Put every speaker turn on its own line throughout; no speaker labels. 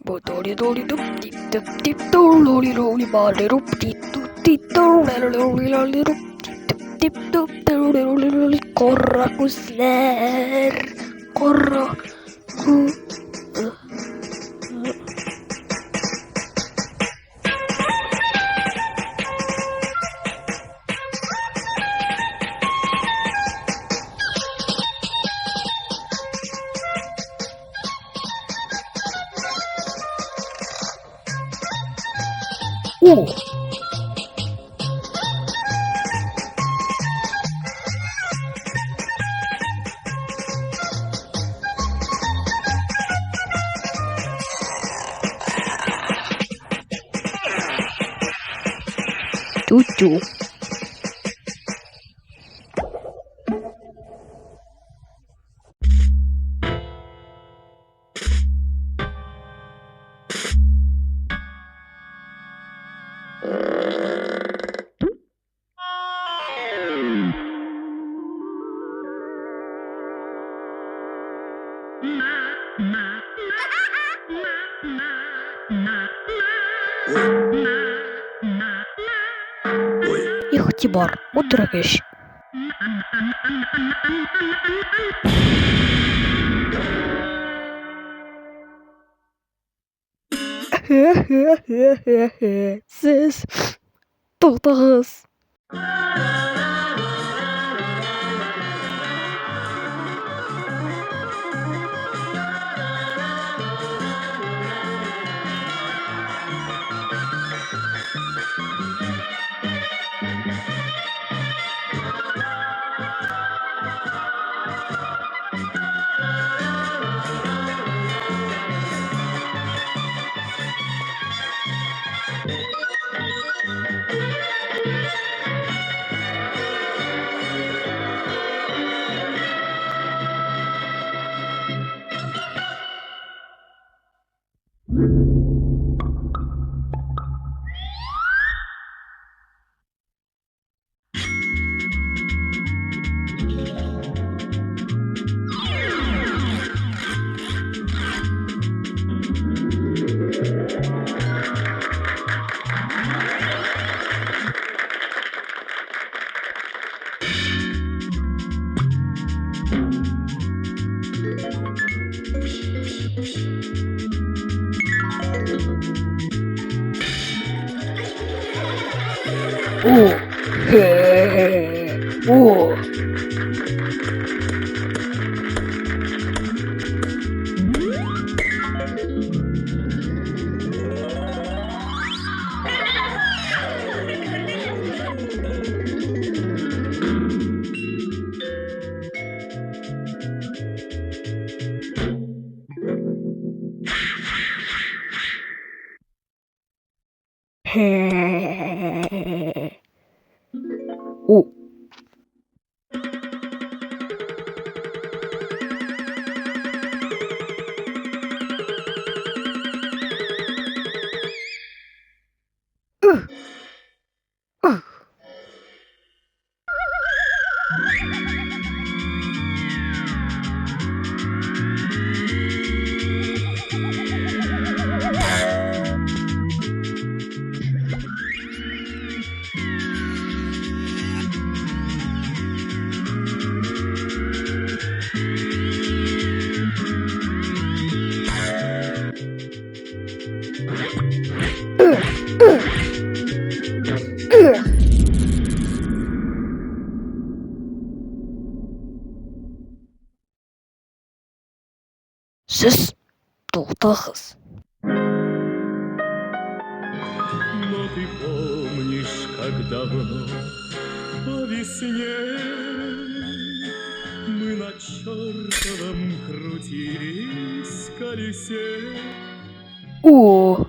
ボトリドリドッティッドッティッドロリロリバレロティッドティッドレロリロリロティッドティッドロリロリロリコラクスレーコラクおうチュチュИхтибар, мудрагеш. Сіз Туктагыз. О. О. Сіз Туктагыз.
Но ты помнишь, как давно по весне мы на чертовом крутились колесе,
О.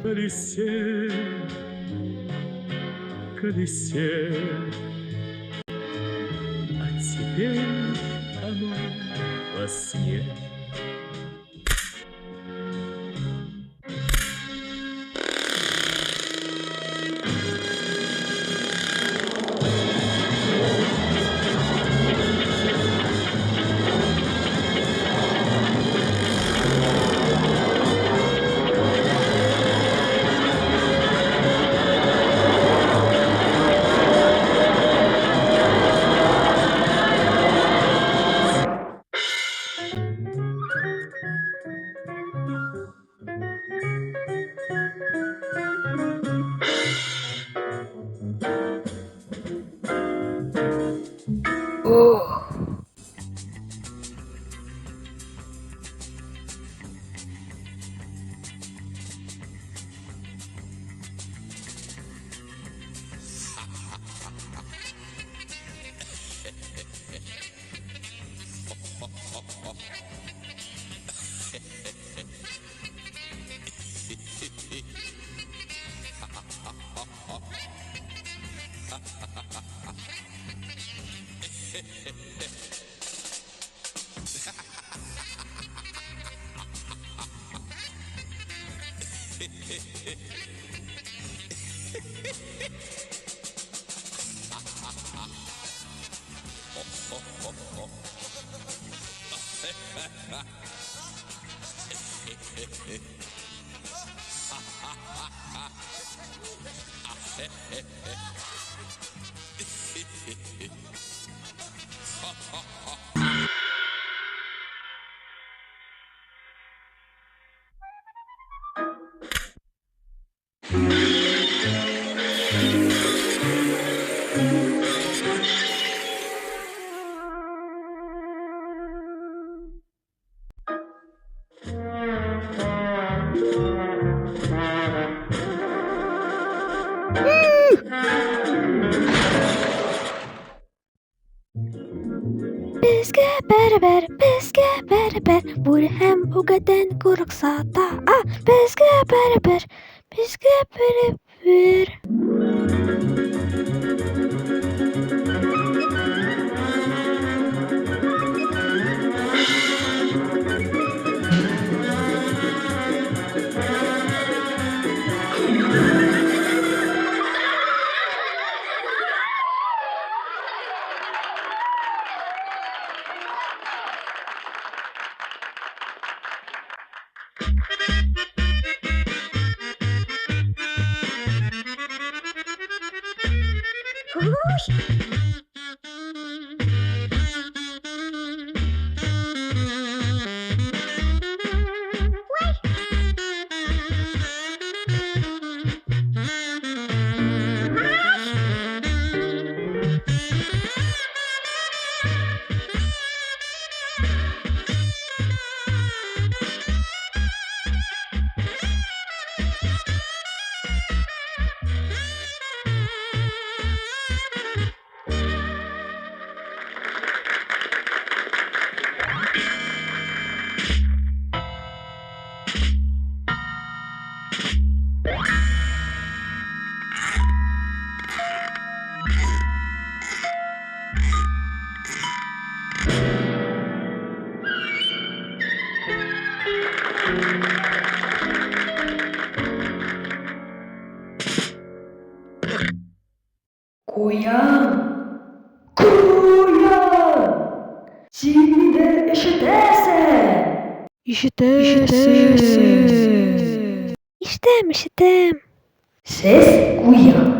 колесе, колесе, а теперь оно во сне.
Bizge beraber vur hem ugaden kuruksata. Bizge beraber. Şimdi de işitersen. İşitem. Ses uyan.